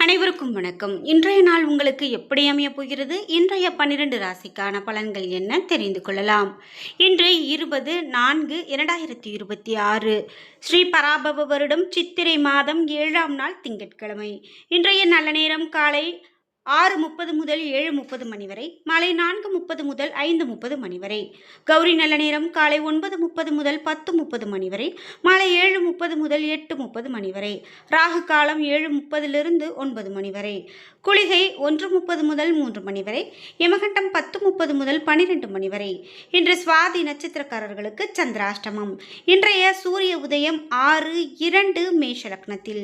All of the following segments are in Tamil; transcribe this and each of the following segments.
அனைவருக்கும் வணக்கம். இன்றைய நாள் உங்களுக்கு எப்படி அமையப் போகிறது? இன்றைய 12 ராசிக்கான பலன்கள் என்ன தெரிந்து கொள்ளலாம். இன்று 20/4/2026 ஸ்ரீ பராபவ வருடம் சித்திரை மாதம் 7ஆம் நாள் திங்கட்கிழமை. இன்றைய நல்ல நேரம் காலை 6:30 முதல் 7:30 மணி வரை, மாலை 4:30 முதல் 5:30 மணி வரை. கௌரி நல்ல நேரம் காலை 9:30 முதல் 10:30 மணி வரை, மாலை 7:30 முதல் 8:30 மணி வரை. ராகு காலம் 7:30 9 மணி வரை. குளிகை 1:30 முதல் 3 மணி வரை. யமகண்டம் 10:30 முதல் 12 மணி வரை. இன்று சுவாதி நட்சத்திரக்காரர்களுக்கு சந்திராஷ்டமம். இன்றைய சூரிய உதயம் 6:02 மேஷ லக்னத்தில்.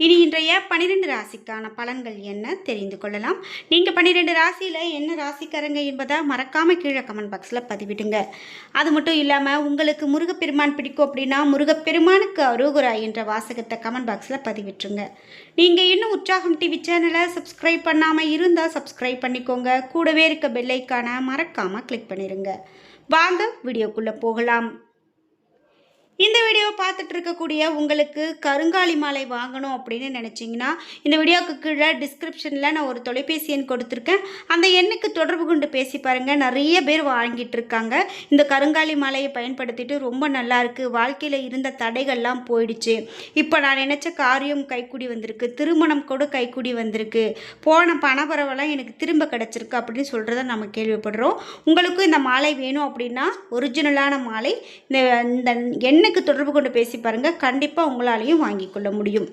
இனி இன்றைய 12 ராசிக்கான பலன்கள் என்ன தெரிந்து கொள்ளலாம். நீங்கள் 12 ராசியில் என்ன ராசிக்காரங்க என்பதை மறக்காம கீழே கமெண்ட் பாக்ஸில் பதிவிடுங்க. அது மட்டும் இல்லாமல் உங்களுக்கு முருகப்பெருமான் பிடிக்கும் அப்படின்னா முருகப்பெருமானுக்கு அரோகரா என்ற வாசகத்தை கமெண்ட் பாக்ஸில் பதிவிட்டுருங்க. நீங்கள் இன்னும் உற்சாகம் டிவி சேனலை சப்ஸ்கிரைப் பண்ணாமல் இருந்தால் சப்ஸ்கிரைப் பண்ணிக்கோங்க. கூடவே இருக்க பெல் ஐக்கானை மறக்காமல் கிளிக் பண்ணிடுங்க. வாங்க வீடியோக்குள்ளே போகலாம். இந்த வீடியோ பார்த்துட்டு இருக்கக்கூடிய உங்களுக்கு கருங்காலி மாலை வாங்கணும் அப்படின்னு நினச்சிங்கன்னா இந்த வீடியோவுக்கு கீழே டிஸ்கிரிப்ஷனில் நான் ஒரு தொலைபேசி எண் கொடுத்துருக்கேன். அந்த எண்ணுக்கு தொடர்பு கொண்டு பேசி பாருங்கள். நிறைய பேர் வாங்கிட்டு இருக்காங்க. இந்த கருங்காலி மாலையை பயன்படுத்திட்டு ரொம்ப நல்லா இருக்குது, வாழ்க்கையில் இருந்த தடைகள்லாம் போயிடுச்சு, இப்போ நான் நினச்ச காரியம் கைக்கூடி வந்திருக்கு, திருமணம் கூட கைக்கூடி வந்திருக்கு, போன பணப்பரவெல்லாம் எனக்கு திரும்ப கிடச்சிருக்கு அப்படின்னு சொல்கிறத நம்ம கேள்விப்படுறோம். உங்களுக்கும் இந்த மாலை வேணும் அப்படின்னா ஒரிஜினலான மாலை இந்த எண்ணெய் தொடர்பு கொண்டு பேசி பாருங்க, கண்டிப்பா உங்களாலையும் வாங்கிக் கொள்ள முடியும்.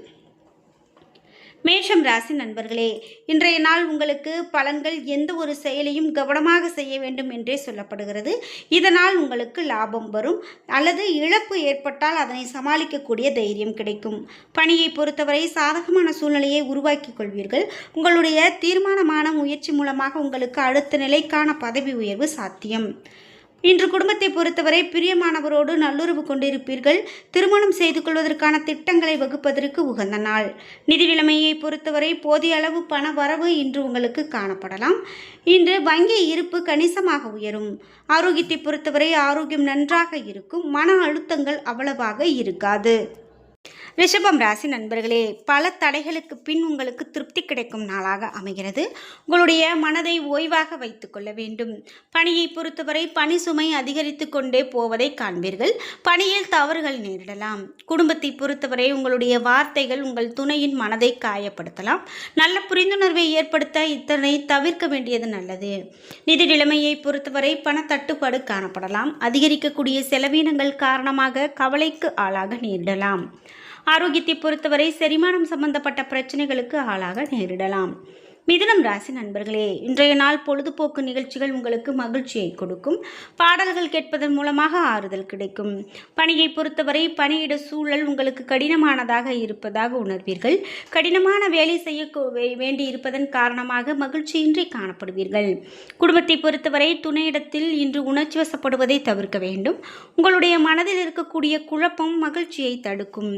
மேஷம் ராசி நண்பர்களே, இன்றைய நாள் உங்களுக்கு பலன்கள் எந்த ஒரு செயலையும் கவனமாக செய்ய வேண்டும் என்றே சொல்லப்படுகிறது. இதனால் உங்களுக்கு லாபம் வரும் அல்லது இழப்பு ஏற்பட்டால் அதனை சமாளிக்கக்கூடிய தைரியம் கிடைக்கும். பணியை பொறுத்தவரை சாதகமான சூழ்நிலையை உருவாக்கி கொள்வீர்கள். உங்களுடைய தீர்மானமான முயற்சி மூலமாக உங்களுக்கு அடுத்த நிலைக்கான பதவி உயர்வு சாத்தியம். இன்று குடும்பத்தை பொறுத்தவரை பிரியமானவரோடு நல்லுறவு கொண்டிருப்பீர்கள். திருமணம் செய்து கொள்வதற்கான திட்டங்களை வகுப்பதற்கு உகந்த நாள். நிதி நிலைமையை பொறுத்தவரை போதிய அளவு பண வரவு இன்று உங்களுக்கு காணப்படலாம். இன்று வங்கி இருப்பு கணிசமாக உயரும். ஆரோக்கியத்தை பொறுத்தவரை ஆரோக்கியம் நன்றாக இருக்கும். மன அழுத்தங்கள் அவ்வளவாக இருக்காது. ரிஷபம் ராசி நண்பர்களே, பல தடைகளுக்கு பின் உங்களுக்கு திருப்தி கிடைக்கும் நாளாக அமைகிறது. உங்களுடைய மனதை ஓய்வாக வைத்துக் கொள்ள வேண்டும். பணியை பொறுத்தவரை பணி சுமை அதிகரித்து கொண்டே போவதை காண்பீர்கள். பணியில் தவறுகள் நேரிடலாம். குடும்பத்தை பொறுத்தவரை உங்களுடைய வார்த்தைகள் உங்கள் துணையின் மனதை காயப்படுத்தலாம். நல்ல புரிந்துணர்வை ஏற்படுத்த இத்தனை தவிர்க்க வேண்டியது நல்லது. நிதி நிலைமையை பொறுத்தவரை பண தட்டுப்பாடு காணப்படலாம். அதிகரிக்கக்கூடிய செலவினங்கள் காரணமாக கவலைக்கு ஆளாக நேரிடலாம். ஆரோக்கியத்தை பொறுத்தவரை செரிமானம் சம்பந்தப்பட்ட பிரச்சனைகளுக்கு ஆளாக நேரிடலாம். மிதுனம் ராசி நண்பர்களே, இன்றைய நாள் பொழுதுபோக்கு நிகழ்ச்சிகள் உங்களுக்கு மகிழ்ச்சியை கொடுக்கும். பாடல்கள் கேட்பதன் மூலமாக ஆறுதல் கிடைக்கும். பணியை பொறுத்தவரை பணியிட சூழல் உங்களுக்கு கடினமானதாக இருப்பதாக உணர்வீர்கள். கடினமான வேலை செய்ய வேண்டி இருப்பதன் காரணமாக மகிழ்ச்சியின்றி காணப்படுவீர்கள். குடும்பத்தை பொறுத்தவரை துணையிடத்தில் இன்று உணர்ச்சி வசப்படுவதை தவிர்க்க வேண்டும். உங்களுடைய மனதில் இருக்கக்கூடிய குழப்பம் மகிழ்ச்சியை தடுக்கும்.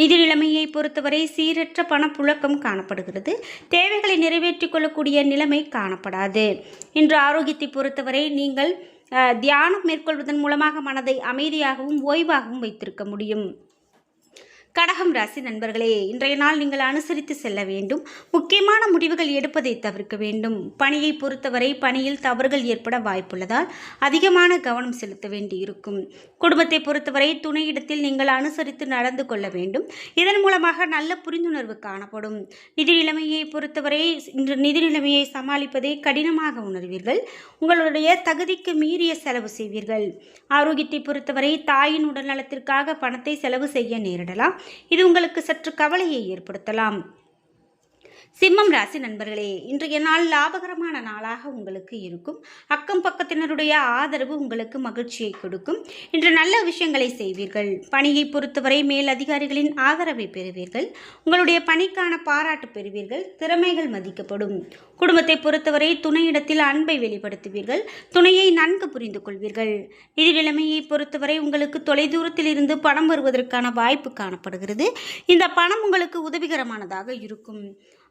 நிதி நிலைமையை பொறுத்தவரை சீரற்ற பணப்புழக்கம் காணப்படுகிறது. தேவைகளை நிறைவேற்றிக் கொள்ளக்கூடிய நிலைமை காணப்படாது. இன்று ஆரோக்கியத்தை பொறுத்தவரை நீங்கள் தியானம் மேற்கொள்வதன் மூலமாக மனதை அமைதியாகவும் ஓய்வாகவும் வைத்திருக்க முடியும். கடகம் ராசி நண்பர்களே, இன்றைய நாள் நீங்கள் அனுசரித்து செல்ல வேண்டும். முக்கியமான முடிவுகள் எடுப்பதை தவிர்க்க வேண்டும். பணியை பொறுத்தவரை பணியில் தவறுகள் ஏற்பட வாய்ப்புள்ளதால் அதிகமான கவனம் செலுத்த வேண்டியிருக்கும். குடும்பத்தை பொறுத்தவரை துணையிடத்தில் நீங்கள் அனுசரித்து நடந்து கொள்ள வேண்டும். இதன் மூலமாக நல்ல புரிந்துணர்வு காணப்படும். நிதி நிலைமையை பொறுத்தவரை இன்று நிதி நிலைமையை சமாளிப்பதை கடினமாக உணர்வீர்கள். உங்களுடைய தகுதிக்கு மீறிய செலவு செய்வீர்கள். ஆரோக்கியத்தை பொறுத்தவரை தாயின் உடல்நலத்திற்காக பணத்தை செலவு செய்ய நேரிடலாம். இது உங்களுக்கு சற்று கவலையை ஏற்படுத்தலாம். சிம்மம் ராசி நண்பர்களே, இன்றைய நாள் லாபகரமான நாளாக உங்களுக்கு இருக்கும். அக்கம் பக்கத்தினருடைய ஆதரவு உங்களுக்கு மகிழ்ச்சியை கொடுக்கும். இன்று நல்ல விஷயங்களை செய்வீர்கள். பணியை பொறுத்தவரை மேல் அதிகாரிகளின் ஆதரவை பெறுவீர்கள். உங்களுடைய பணிக்கான பாராட்டு பெறுவீர்கள். திறமைகள் மதிக்கப்படும். குடும்பத்தை பொறுத்தவரை துணையிடத்தில் அன்பை வெளிப்படுத்துவீர்கள். துணையை நன்கு புரிந்து கொள்வீர்கள். நிதி நிலைமையை பொறுத்தவரை உங்களுக்கு தொலைதூரத்தில் இருந்து பணம் வருவதற்கான வாய்ப்பு காணப்படுகிறது. இந்த பணம் உங்களுக்கு உதவிகரமானதாக இருக்கும்.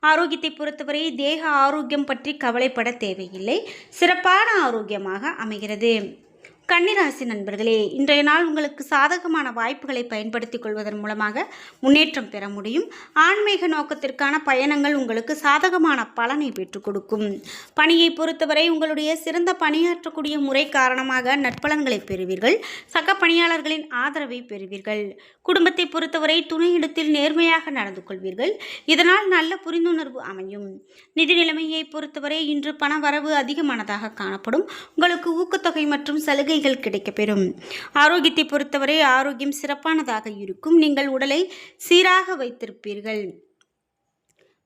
ஆரோக்கியத்தை பொறுத்தவரை தேக ஆரோக்கியம் பற்றி கவலைப்பட தேவையில்லை. சிறப்பான ஆரோக்கியமாக அமைகிறது. கன்னிராசி நண்பர்களே, இன்றைய நாள் உங்களுக்கு சாதகமான வாய்ப்புகளை பயன்படுத்திக் கொள்வதன் மூலமாக முன்னேற்றம் பெற முடியும். ஆன்மீக நோக்கத்திற்கான பயணங்கள் உங்களுக்கு சாதகமான பலனை பெற்றுக் கொடுக்கும். பணியை பொறுத்தவரை உங்களுடைய சிறந்த பணியாற்றக்கூடிய முறை காரணமாக நற்பலன்களை பெறுவீர்கள். சக பணியாளர்களின் ஆதரவை பெறுவீர்கள். குடும்பத்தை பொறுத்தவரை துணையிடத்தில் நேர்மையாக நடந்து கொள்வீர்கள். இதனால் நல்ல புரிந்துணர்வு அமையும். நிதி நிலைமையை பொறுத்தவரை இன்று பண வரவு அதிகமானதாக காணப்படும். உங்களுக்கு ஊக்கத்தொகை மற்றும் சலுகைகள் கிடைக்கப்பெறும். ஆரோக்கியத்தை பொறுத்தவரை ஆரோக்கியம் சிறப்பானதாக இருக்கும். நீங்கள் உடலை சீராக வைத்திருப்பீர்கள்.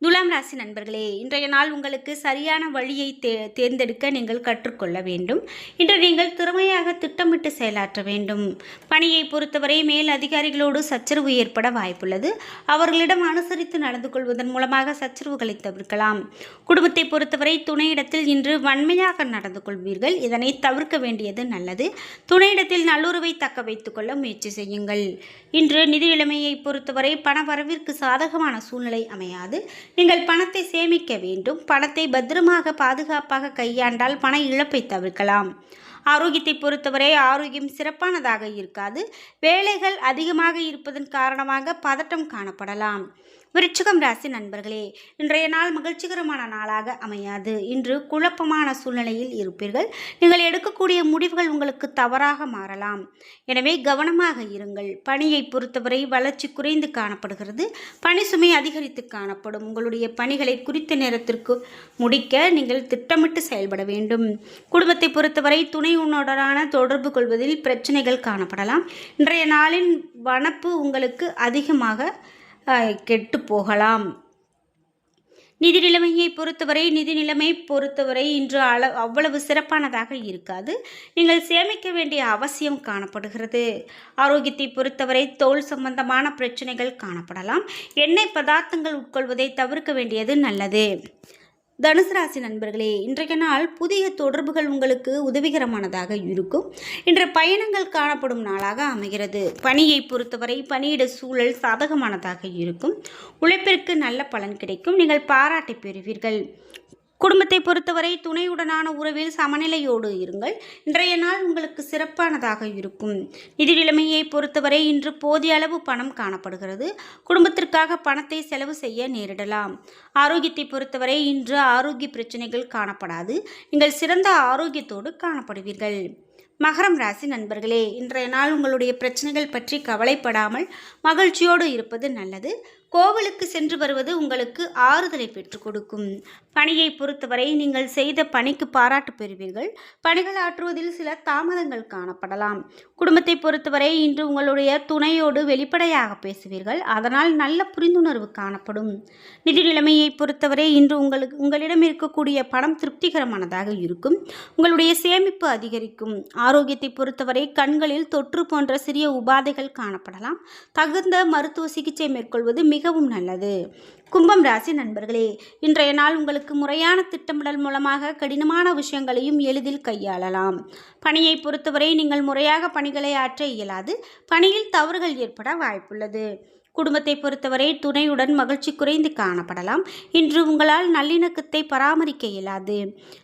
துலாம் ராசி நண்பர்களே, இன்றைய நாள் உங்களுக்கு சரியான வழியை தேர்ந்தெடுக்க நீங்கள் கற்றுக்கொள்ள வேண்டும். இன்று நீங்கள் திறமையாக திட்டமிட்டு செயலாற்ற வேண்டும். பணியை பொறுத்தவரை மேல் அதிகாரிகளோடு சச்சரவு ஏற்பட வாய்ப்புள்ளது. அவர்களிடம் அனுசரித்து நடந்து கொள்வதன் மூலமாக சச்சரவுகளை தவிர்க்கலாம். குடும்பத்தை பொறுத்தவரை துணையிடத்தில் இன்று வன்மையாக நடந்து கொள்வீர்கள். இதனை தவிர்க்க வேண்டியது நல்லது. துணையிடத்தில் நல்லுறவை தக்க வைத்துக் கொள்ள முயற்சி செய்யுங்கள். இன்று நிதி நிலைமையை பொறுத்தவரை பண வரவிற்கு சாதகமான சூழ்நிலை அமையாது. நீங்கள் பணத்தை சேமிக்க வேண்டும். பணத்தை பத்திரமாக பாதுகாப்பாக கையாண்டால் பண இழப்பை தவிர்க்கலாம். ஆரோக்கியத்தை பொறுத்தவரை ஆரோக்கியம் சிறப்பானதாக இருக்காது. வேலைகள் அதிகமாக இருப்பதன் காரணமாக பதட்டம் காணப்படலாம். விருச்சிகம் ராசி நண்பர்களே, இன்றைய நாள் மகிழ்ச்சிகரமான நாளாக அமையாது. இன்று குழப்பமான சூழ்நிலையில் இருப்பீர்கள். நீங்கள் எடுக்கக்கூடிய முடிவுகள் உங்களுக்கு தவறாக மாறலாம். எனவே கவனமாக இருங்கள். பணியை பொறுத்தவரை வளர்ச்சி குறைந்து காணப்படுகிறது. பணி சுமை அதிகரித்து காணப்படும். உங்களுடைய பணிகளை குறித்த நேரத்திற்கு முடிக்க நீங்கள் திட்டமிட்டு செயல்பட வேண்டும். குடும்பத்தை பொறுத்தவரை துணையுடனான தொடர்பு கொள்வதில் பிரச்சனைகள் காணப்படலாம். இன்றைய நாளின் வனப்பு உங்களுக்கு அதிகமாக கெட்டு போகலாம். நிதி நிலைமையை பொறுத்தவரை இன்று அவ்வளவு சிறப்பானதாக இருக்காது. நீங்கள் சேமிக்க வேண்டிய அவசியம் காணப்படுகிறது. ஆரோக்கியத்தை பொறுத்தவரை தோல் சம்பந்தமான பிரச்சனைகள் காணப்படலாம். எண்ணெய் பதார்த்தங்கள் உட்கொள்வதை தவிர்க்க வேண்டியது நல்லது. தனுசு ராசி நண்பர்களே, இன்றைய நாள் புதிய தொடர்புகள் உங்களுக்கு உதவிகரமானதாக இருக்கும். இன்று பயணங்கள் காணப்படும் நாளாக அமைகிறது. பணியை பொறுத்தவரை பணியிட சூழல் சாதகமானதாக இருக்கும். உழைப்பிற்கு நல்ல பலன் கிடைக்கும். நீங்கள் பாராட்டை பெறுவீர்கள். குடும்பத்தை பொறுத்தவரை துணையுடனான உறவில் சமநிலையோடு இருங்கள். இன்றைய நாள் உங்களுக்கு சிறப்பானதாக இருக்கும். நிதி நிலைமையை பொறுத்தவரை இன்று போதிய அளவு பணம் காணப்படுகிறது. குடும்பத்திற்காக பணத்தை செலவு செய்ய நேரிடலாம். ஆரோக்கியத்தை பொறுத்தவரை இன்று ஆரோக்கிய பிரச்சனைகள் காணப்படாது. நீங்கள் சிறந்த ஆரோக்கியத்தோடு காணப்படுவீர்கள். மகரம் ராசி நண்பர்களே, இன்றைய நாள் உங்களுடைய பிரச்சனைகள் பற்றி கவலைப்படாமல் மகிழ்ச்சியோடு இருப்பது நல்லது. கோவிலுக்கு சென்று வருவது உங்களுக்கு ஆறுதலை பெற்றுக் கொடுக்கும். பணியை பொறுத்தவரை நீங்கள் செய்த பணிக்கு பாராட்டு பெறுவீர்கள். பணிகள் ஆற்றுவதில் சில தாமதங்கள் காணப்படலாம். குடும்பத்தை பொறுத்தவரை இன்று உங்களுடைய துணையோடு வெளிப்படையாக பேசுவீர்கள். அதனால் நல்ல புரிந்துணர்வு காணப்படும். நிதி நிலைமையை பொறுத்தவரை இன்று உங்களிடம் இருக்கக்கூடிய பணம் திருப்திகரமானதாக இருக்கும். உங்களுடைய சேமிப்பு அதிகரிக்கும். ஆரோக்கியத்தை பொறுத்தவரை கண்களில் தொற்று போன்ற சிறிய உபாதைகள் காணப்படலாம். தகுந்த மருத்துவ சிகிச்சை மேற்கொள்வது மிகவும் நல்லது. கும்பம் ராசி நண்பர்களே, இன்றைய நாள் உங்களுக்கு முறையான திட்டமிடல் மூலமாக கடினமான விஷயங்களையும் எளிதில் கையாளலாம். பணியை பொறுத்தவரை நீங்கள் முறையாக பணிகளை ஆற்ற இயலாது. பணியில் தவறுகள் ஏற்பட வாய்ப்புள்ளது. குடும்பத்தை பொறுத்தவரை துணையுடன் மகிழ்ச்சி குறைந்து காணப்படலாம். இன்று உங்களால் நல்லிணக்கத்தை பராமரிக்க இயலாது.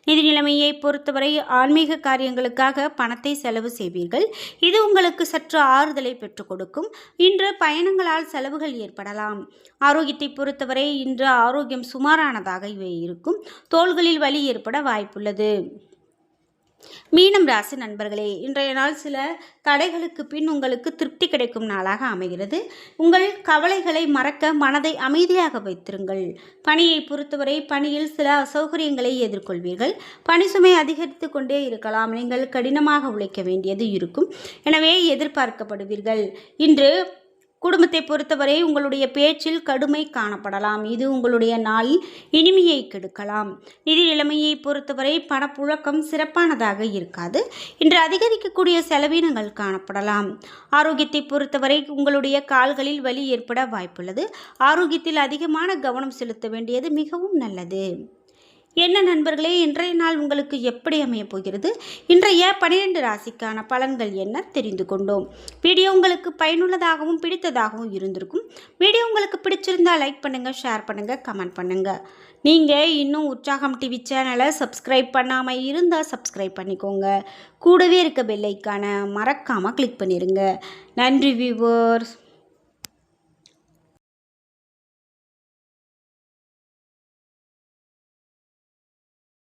நிதி நிலைமையை பொறுத்தவரை ஆன்மீக காரியங்களுக்காக பணத்தை செலவு செய்வீர்கள். இது உங்களுக்கு சற்று ஆறுதலை பெற்றுக் கொடுக்கும். இன்று பயணங்களால் செலவுகள் ஏற்படலாம். ஆரோக்கியத்தை பொறுத்தவரை இன்று ஆரோக்கியம் சுமாரானதாக இருக்கும். தோள்களில் வலி ஏற்பட வாய்ப்புள்ளது. மீனம் ராசி நண்பர்களே, இன்றைய நாள் சில தடைகளுக்கு பின் உங்களுக்கு திருப்தி கிடைக்கும் நாளாக அமைகிறது. உங்கள் கவலைகளை மறக்க மனதை அமைதியாக வைத்திருங்கள். பணியை பொறுத்தவரை பணியில் சில அசௌகரியங்களை எதிர்கொள்வீர்கள். பணி சுமை அதிகரித்து கொண்டே இருக்கலாம். நீங்கள் கடினமாக உழைக்க வேண்டியது இருக்கும். எனவே எதிர்பார்க்கப்படுவீர்கள். இன்று குடும்பத்தை பொறுத்தவரை உங்களுடைய பேச்சில் கடுமை காணப்படலாம். இது உங்களுடைய நாளில் இனிமையை கெடுக்கலாம். நிதி நிலைமையை பொறுத்தவரை பணப்புழக்கம் சிறப்பானதாக இருக்காது. இன்று அதிகரிக்கக்கூடிய செலவினங்கள் காணப்படலாம். ஆரோக்கியத்தை பொறுத்தவரை உங்களுடைய கால்களில் வலி ஏற்பட வாய்ப்புள்ளது. ஆரோக்கியத்தில் அதிகமான கவனம் செலுத்த வேண்டியது மிகவும் நல்லது. என்ன நண்பர்களே, இன்றைய நாள் உங்களுக்கு எப்படி அமையப் போகிறது? இன்றைய 12 ராசிக்கான பலன்கள் என்ன தெரிந்து கொண்டோம். வீடியோ உங்களுக்கு பயனுள்ளதாகவும் பிடித்ததாகவும் இருந்திருக்கும். வீடியோ உங்களுக்கு பிடிச்சிருந்தா லைக் பண்ணுங்க, ஷேர் பண்ணுங்க, கமெண்ட் பண்ணுங்க. நீங்க இன்னும் உற்சாகம் டிவி சேனலை சப்ஸ்கிரைப் பண்ணாமல் இருந்தால் சப்ஸ்கிரைப் பண்ணிக்கோங்க. கூடவே இருக்க பெல் ஐக்கானை மறக்காம கிளிக் பண்ணிருங்க. நன்றி வியூவர்ஸ்.